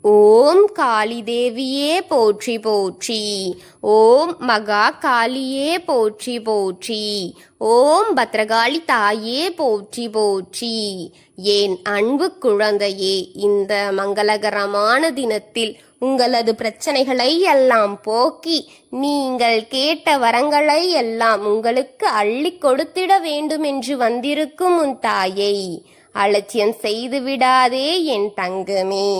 ஓம் காளி தேவியே போற்றி போற்றி. ஓம் மகா காளியே போற்றி போற்றி. ஓம் பத்ரகாளி தாயே போற்றி போற்றி. என் அன்பு குழந்தையே, இந்த மங்களகரமான தினத்தில் உங்களது பிரச்சனைகளை எல்லாம் போக்கி நீங்கள் கேட்ட வரங்களை எல்லாம் உங்களுக்கு அள்ளி கொடுத்திட வேண்டும் என்று வந்திருக்கும் உன் தாயை அலட்சியம் செய்து விடாதே என் தங்கமே.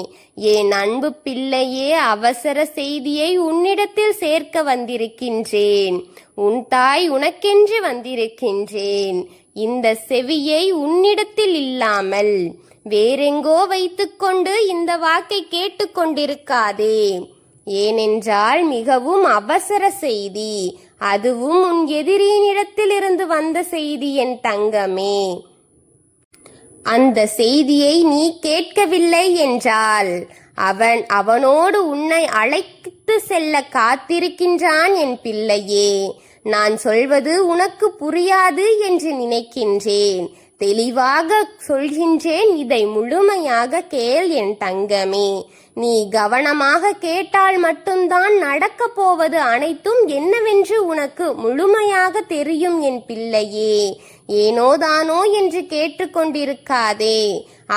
என் அன்பு பிள்ளையே, அவசர செய்தியை உன்னிடத்தில் சேர்க்க வந்திருக்கின்றேன். உன் தாய் உனக்கென்று வந்திருக்கின்றேன். இந்த செவியை உன்னிடத்தில் இல்லாமல் வேறெங்கோ வைத்துக்கொண்டு இந்த வாக்கை கேட்டுக்கொண்டிருக்காதே. ஏனென்றால் மிகவும் அவசர செய்தி, அதுவும் உன் எதிரியினிடத்தில் இருந்து வந்த செய்தி என் தங்கமே. அந்த செய்தியை நீ கேட்கவில்லை என்றால் அவனோடு உன்னை அழைத்து செல்ல காத்திருக்கின்றான் என் பிள்ளையே. நான் சொல்வது உனக்கு புரியாது என்று நினைக்கின்றேன். தெளிவாக சொல்கின்றேன், இதை முழுமையாக கேள் என் தங்கமே. நீ கவனமாக கேட்டால் மட்டும்தான் நடக்கப் போவது அனைத்தும் என்னவென்று உனக்கு முழுமையாக தெரியும் என் பிள்ளையே. ஏனோதானோ என்று கேட்டுக்கொண்டிருக்காதே.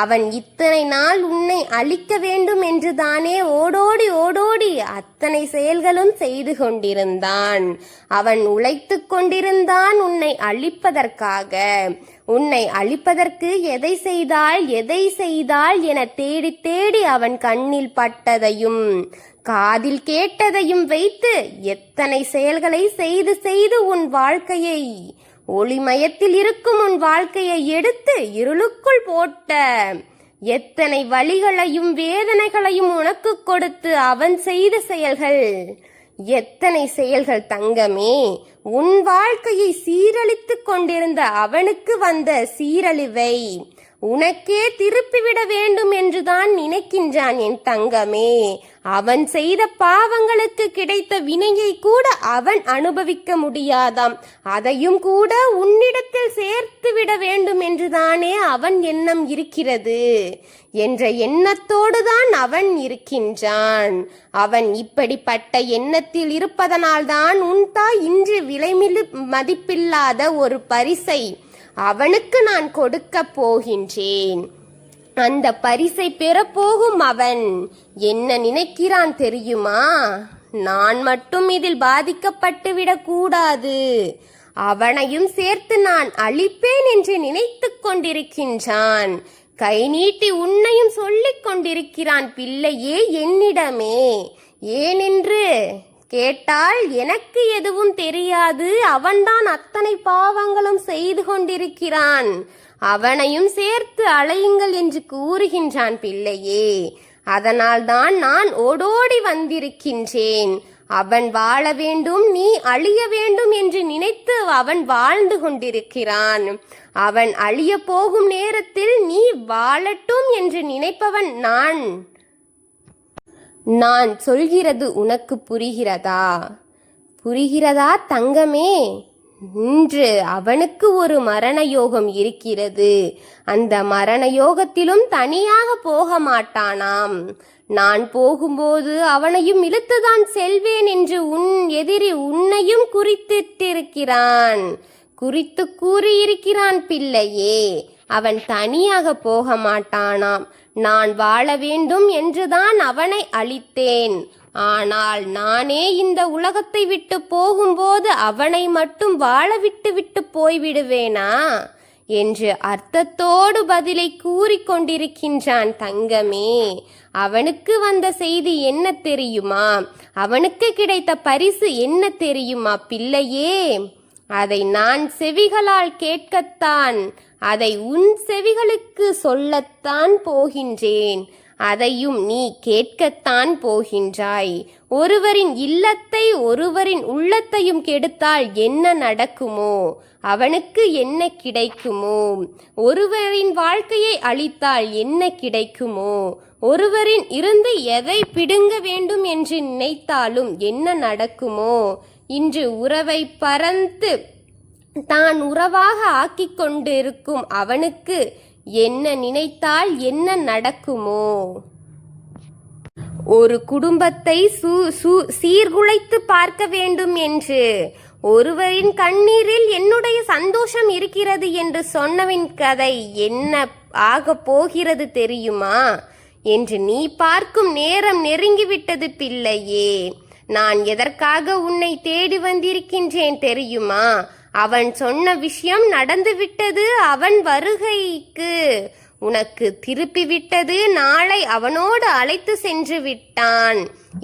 அவன் இத்தனை நாள் உன்னை அழிக்க வேண்டும் என்று தானே ஓடோடி ஓடோடி அத்தனை செயல்களும் செய்து கொண்டிருந்தான். அவன் உழைத்து கொண்டிருந்தான் உன்னை அழிப்பதற்காக. உன்னை அழிப்பதற்கு எதை செய்தால் என தேடி தேடி அவன் கண்ணில் பட்டதையும் காதில் கேட்டதையும் வைத்து எத்தனை செயல்களை செய்து செய்து உன் வாழ்க்கையை, ஒளிமயத்தில் இருக்கும் உன் வாழ்க்கையை எடுத்து இருளுக்குள் போட்ட எத்தனை வலிகளையும் வேதனைகளையும் உனக்கு கொடுத்து அவன் செய்த செயல்கள் எத்தனை செயல்கள் தங்கமே. உன் வாழ்க்கையை சீரழித்துக் கொண்டிருந்த அவனுக்கு வந்த சீரழிவை உனக்கே திருப்பிவிட வேண்டும் என்றுதான் நினைக்கின்றான் என் தங்கமே. அவன் செய்த பாவங்களுக்கு கிடைத்த வினையை கூட அவன் அனுபவிக்க முடியாதாம். அதையும் கூட உன்னிடத்தில் சேர்த்து விட வேண்டும் என்றுதானே அவன் எண்ணம் இருக்கிறது என்ற எண்ணத்தோடுதான் அவன் இருக்கின்றான். அவன் இப்படிப்பட்ட எண்ணத்தில் இருப்பதனால்தான் உன் தாய் இன்று விலை மதிப்பில்லாத ஒரு பரிசை அவனுக்கு நான் கொடுக்க போகின்றேன். அந்த பரிசை பெறப்போகும் அவன் என்ன நினைக்கிறான் தெரியுமா? நான் மட்டும் இதில் பாதிக்கப்பட்டு விடக்கூடாது, அவனையும் சேர்த்து நான் அழிப்பேன் என்று நினைத்து கொண்டிருக்கின்றான். கை நீட்டி உன்னையும் சொல்லிக் கொண்டிருக்கிறான் பிள்ளையே என்னிடமே. ஏனென்று கேட்டால் எனக்கு எதுவும் தெரியாது, அவன்தான் அத்தனை பாவங்களும் செய்து கொண்டிருக்கிறான், அவனையும் சேர்த்து அழையுங்கள் என்று கூறுகின்றான் பிள்ளையே. அதனால்தான் நான் ஓடோடி வந்திருக்கின்றேன். அவன் வாழ வேண்டும், நீ அழிய வேண்டும் என்று நினைத்து அவன் வாழ்ந்து கொண்டிருக்கிறான். அவன் அழிய போகும் நேரத்தில் நீ வாழட்டும் என்று நினைப்பவன் நான் சொல்கிறது உனக்கு புரிகிறதா தங்கமே? இன்று அவனுக்கு ஒரு மரண யோகம் இருக்கிறது. அந்த மரண யோகத்திலும் தனியாக போக மாட்டானாம். நான் போகும்போது அவனையும் இழுத்துதான் செல்வேன் என்று உன் எதிரி உன்னையும் குறித்து கூறியிருக்கிறான் பிள்ளையே. அவன் தனியாக போக மாட்டானாம். நான் வாழ வேண்டும் என்றுதான் அவனை அழித்தேன். ஆனால் நானே இந்த உலகத்தை விட்டு போகும்போது அவனை மட்டும் வாழ விட்டு போய்விடுவேனா என்று அர்த்தத்தோடு பதிலை கூறிக்கொண்டிருக்கின்றான் தங்கமே. அவனுக்கு வந்த செய்தி என்ன தெரியுமா? அவனுக்கு கிடைத்த பரிசு என்ன தெரியுமா பிள்ளையே? அதை நான் செவிகளால் கேட்கத்தான், அதை உன் செவிகளுக்கு சொல்லத்தான் போகின்றேன். அதையும் நீ கேட்கத்தான் போகின்றாய். ஒருவரின் இல்லத்தை ஒருவரின் உள்ளத்தையும் கெடுத்தால் என்ன நடக்குமோ, அவனுக்கு என்ன கிடைக்குமோ? ஒருவரின் வாழ்க்கையை அழித்தால் என்ன கிடைக்குமோ? ஒருவரின் இருந்து எதை பிடுங்க வேண்டும் என்று நினைத்தாலும் என்ன நடக்குமோ? இன்று உறவை பறந்து தான் உறவாக ஆக்கிக் கொண்டிருக்கும் அவனுக்கு என்ன நினைத்தால் என்ன நடக்குமோ? ஒரு குடும்பத்தை சீர்குலைத்து பார்க்க வேண்டும் என்று ஒருவரின் கண்ணீரில் என்னுடைய சந்தோஷம் இருக்கிறது என்று சொன்னவின் கதை என்ன ஆக போகிறது தெரியுமா என்று நீ பார்க்கும் நேரம் நெருங்கிவிட்டது பிள்ளையே. நான் எதற்காக உன்னை தேடி வந்திருக்கின்றேன் தெரியுமா? அவன் சொன்ன விஷயம் நடந்துவிட்டது. அவன் வருகைக்கு உனக்கு திருப்பி விட்டது. நாளை அவனோடு அழைத்து சென்று விட்டான்.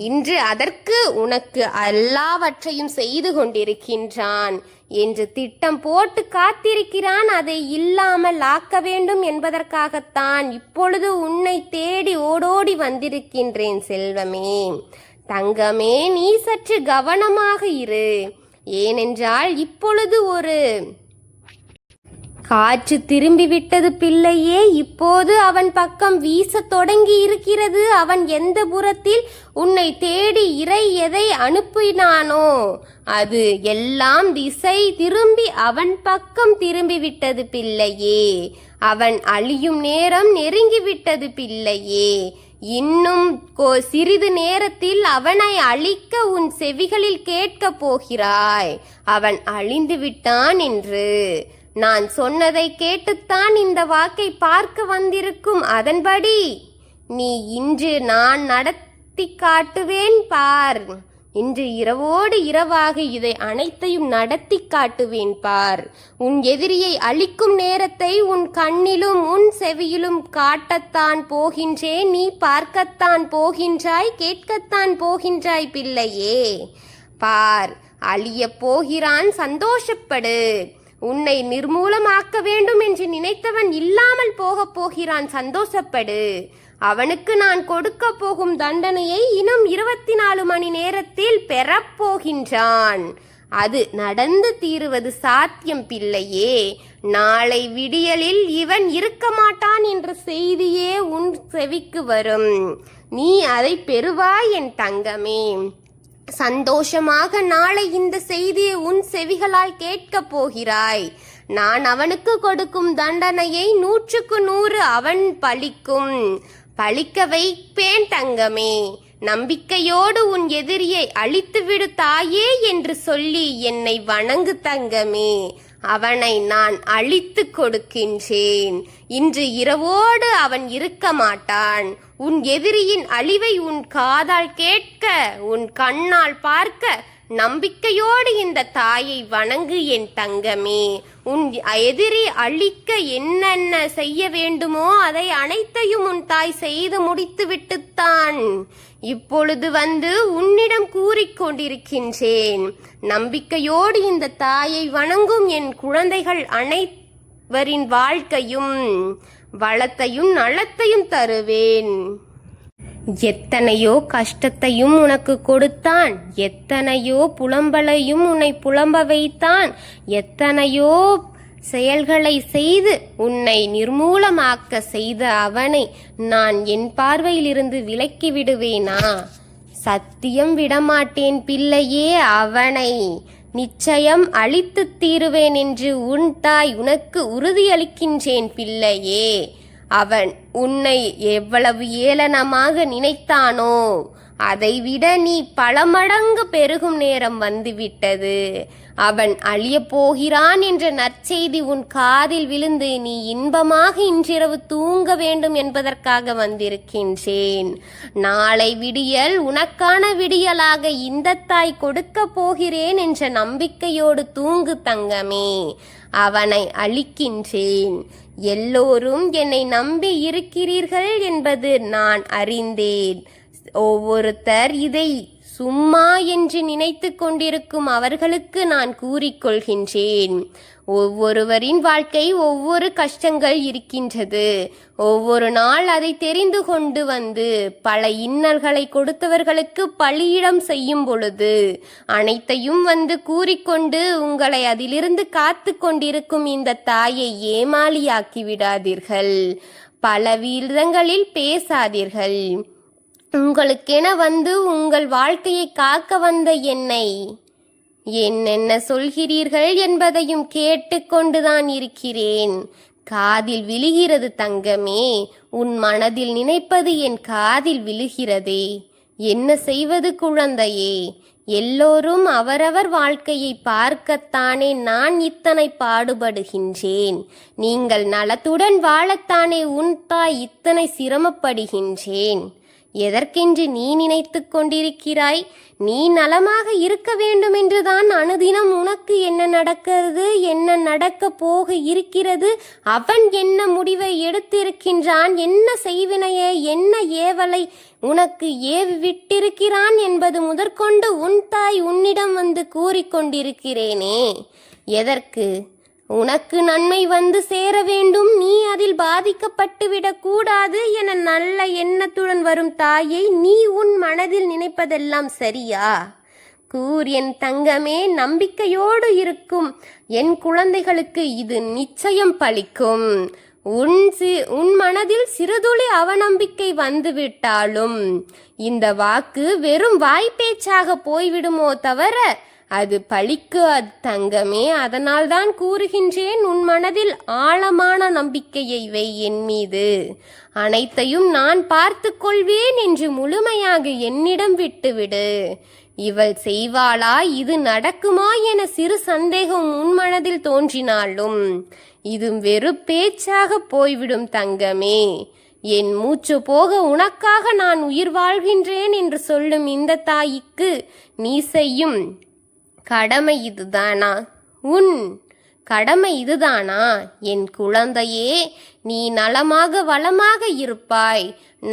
இன்று அதற்கு உனக்கு எல்லாவற்றையும் செய்து கொண்டிருக்கின்றான் என்று திட்டம் போட்டு காத்திருக்கிறான். அதை இல்லாமல் ஆக்க வேண்டும் என்பதற்காகத்தான் இப்பொழுது உன்னை தேடி ஓடோடி வந்திருக்கின்றேன் செல்வமே. தங்கமே, நீ சற்று கவனமாக இரு. ஏனென்றால் இப்பொழுது ஒரு காற்று திரும்பிவிட்டது பிள்ளையே. இப்போது அவன் பக்கம் வீச தொடங்கி இருக்கிறது. அவன் எந்த புறத்தில் உன்னை தேடி இறை எதை அனுப்பினானோ அது எல்லாம் திசை திரும்பி அவன் பக்கம் திரும்பிவிட்டது பிள்ளையே. அவன் அழியும் நேரம் நெருங்கிவிட்டது பிள்ளையே. இன்னும் சிறிது நேரத்தில் அவனை அழிக்க உன் செவிகளில் கேட்கப் போகிறாய். அவன் அழிந்து விட்டான் என்று. நான் சொன்னதை கேட்டுத்தான் இந்த வாக்கை பார்க்க வந்திருக்கும். அதன்படி நீ இன்று நான் நடத்தி காட்டுவேன் பார். இன்று இரவோடு இரவாக இதை அனைத்தையும் நடத்தி காட்டுவேன் பார். உன் எதிரியை அழிக்கும் நேரத்தை உன் கண்ணிலும் உன் செவியிலும் காட்டத்தான் போகின்றேன். நீ பார்க்கத்தான் போகின்றாய், கேட்கத்தான் போகின்றாய் பிள்ளையே. பார், அழிய போகிறான், சந்தோஷப்படு. உன்னை நிர்மூலமாக்க வேண்டும் என்று நினைத்தவன் இல்லாமல் போகப் போகிறான், சந்தோஷப்படு. அவனுக்கு நான் கொடுக்க போகும் தண்டனையை இன்னும் 24 மணி நேரத்தில் பெறப்போகின்றான். அது நடந்து தீருவது சாத்தியம் பிள்ளையே. நாளை விடியலில் இவன் இருக்க மாட்டான் என்ற செய்தியே உன் செவிக்கு வரும். நீ அதை பெறுவாய் என் தங்கமே. சந்தோஷமாக நாளை இந்த செய்தியை உன் செவிகளால் கேட்கப் போகிறாய். நான் அவனுக்கு கொடுக்கும் தண்டனையை 100க்கு 100 அவன் பழிக்க வைப்பேன் தங்கமே. நம்பிக்கையோடு உன் எதிரியை அழித்துவிடு தாயே என்று சொல்லி என்னை வணங்கு தங்கமே. அவனை நான் அழித்து கொடுக்கின்றேன். இன்று இரவோடு அவன் இருக்க மாட்டான். உன் எதிரியின் அழிவை உன் காதால் கேட்க, உன் கண்ணால் பார்க்க நம்பிக்கையோடு இந்த தாயை வணங்கு என் தங்கமே. உன் எதிரி அழிக்க என்னென்ன செய்ய வேண்டுமோ அதை அனைத்தையும் உன் தாய் செய்து முடித்து விட்டுத்தான் இப்பொழுது வந்து உன்னிடம் கூறிக்கொண்டிருக்கின்றேன். நம்பிக்கையோடு இந்த தாயை வணங்கும் என் குழந்தைகள் அனைவரின் வாழ்க்கையும் வளத்தையும் நலத்தையும் தருவேன். எத்தனையோ கஷ்டத்தையும் உனக்கு கொடுத்தான், எத்தனையோ புலம்பலையும் உன்னை புலம்ப வைத்தான், எத்தனையோ செயல்களை செய்து உன்னை நிர்மூலமாக்க செய்த அவனை நான் என் பார்வையிலிருந்து விலக்கி விடுவேனா? சத்தியம் விடமாட்டேன் பிள்ளையே. அவனை நிச்சயம் அழித்து தீருவேன் என்று உன் தாய் உனக்கு உறுதியளிக்கின்றேன் பிள்ளையே. அவன் உன்னை எவ்வளவு ஏளனமாக நினைத்தானோ அதைவிட நீ பல மடங்கு பெருகும் நேரம் வந்துவிட்டது. அவன் அழியப் போகிறான் என்ற நற்செய்தி உன் காதில் விழுந்து நீ இன்பமாக இன்றிரவு தூங்க வேண்டும் என்பதற்காக வந்திருக்கின்றேன். நாளை விடியல் உனக்கான விடியலாக இந்த தாய் கொடுக்க போகிறேன் என்ற நம்பிக்கையோடு தூங்கு தங்கமே. அவனை அழிக்கின்றேன். எல்லோரும் என்னை நம்பி இருக்கிறீர்கள் என்பது நான் அறிந்தேன். ஒவ்வொருத்தர் இதை சும்மா என்று நினைத்து கொண்டிருக்கும் அவர்களுக்கு நான் கூறிக்கொள்கின்றேன். ஒவ்வொருவரின் வாழ்க்கை ஒவ்வொரு கஷ்டங்கள் இருக்கின்றது. ஒவ்வொரு நாள் அதை தெரிந்து கொண்டு வந்து பல இன்னல்களை கொடுத்தவர்களுக்கு பலியிடம் செய்யும் பொழுது அனைத்தையும் வந்து கூறிக்கொண்டு உங்களை அதிலிருந்து காத்து கொண்டிருக்கும் இந்த தாயை ஏமாளியாக்கி விடாதீர்கள். பல விதங்களில் பேசாதீர்கள். உங்களுக்கென வந்து உங்கள் வாழ்க்கையை காக்க வந்த என்னை என்னென்ன சொல்கிறீர்கள் என்பதையும் கேட்டுக்கொண்டுதான் இருக்கிறேன். காதில் விழுகிறது தங்கமே. உன் மனதில் நினைப்பது என் காதில் விழுகிறதே. என்ன செய்வது குழந்தையே? எல்லோரும் அவரவர் வாழ்க்கையை பார்க்கத்தானே நான் இத்தனை பாடுபடுகின்றேன். நீங்கள் நலத்துடன் வாழத்தானே உன் தாய் இத்தனை சிரமப்படுகின்றேன். எதற்கென்று நீ நினைத்து கொண்டிருக்கிறாய்? நீ நலமாக இருக்க வேண்டும் என்றுதான் அனுதினம் உனக்கு என்ன நடக்கிறது, என்ன நடக்க போக இருக்கிறது, அவன் என்ன முடிவை எடுத்திருக்கின்றான், என்ன செய்வினையை, என்ன ஏவலை உனக்கு ஏவி விட்டிருக்கிறான் என்பது முதற்கொண்டு உன் தாய் உன்னிடம் வந்து கூறிக்கொண்டிருக்கிறேனே. எதற்கு? உனக்கு நன்மை வந்து சேர வேண்டும், நீ அதில் பாதிக்கப்பட்டுவிடக் கூடாது என நல்ல எண்ணத்துடன் வரும் தாயை நீ உன் மனதில் நினைப்பதெல்லாம் சரியா? கூர் என் தங்கமே, நம்பிக்கையோடு இருக்கும் என் குழந்தைகளுக்கு இது நிச்சயம் பலிக்கும். உன் மனதில் சிறுதுளி அவநம்பிக்கை வந்துவிட்டாலும் இந்த வாக்கு வெறும் வாய்ப்பேச்சாக போய்விடுமோ தவிர அது பலிக்காது தங்கமே. அதனால்தான் கூறுகின்றேன், உன் மனதில் ஆழமான நம்பிக்கையை வை என் மீது. அனைத்தையும் நான் பார்த்து கொள்வேன் என்று முழுமையாக என்னிடம் விட்டுவிடு. இவள் செய்வாளா, இது நடக்குமா என சிறு சந்தேகம் உன் மனதில் தோன்றினாலும் இது வெறும் பேச்சாக போய்விடும் தங்கமே. என் மூச்சு போக உனக்காக நான் உயிர் வாழ்கின்றேன் என்று சொல்லும் இந்த தாய்க்கு நீ செய்யும் கடமை இதுதானா? உன் கடமை இதுதானா? என் குழந்தையே, நீ நலமாக வளமாக இருப்பாய்.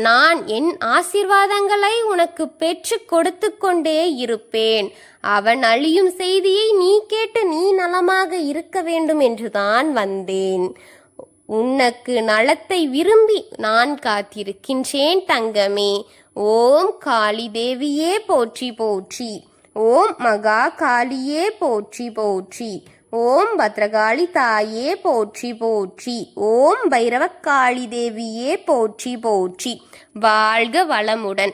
நான் என் ஆசீர்வாதங்களை உனக்கு பெற்று கொடுத்து கொண்டே இருப்பேன். அவன் அழியும் செய்தியை நீ கேட்டு நீ நலமாக இருக்க வேண்டும் என்றுதான் வந்தேன். உனக்கு நலத்தை விரும்பி நான் காத்திருக்கின்றேன் தங்கமே. ஓம் காளி தேவியே போற்றி போற்றி. ஓம் மகா காளியே போற்றி போற்றி. ஓம் பத்ரகாளி தாயே போற்றி போற்றி. ஓம் பைரவக்காளி தேவியே போற்றி போற்றி. வாழ்க வளமுடன்.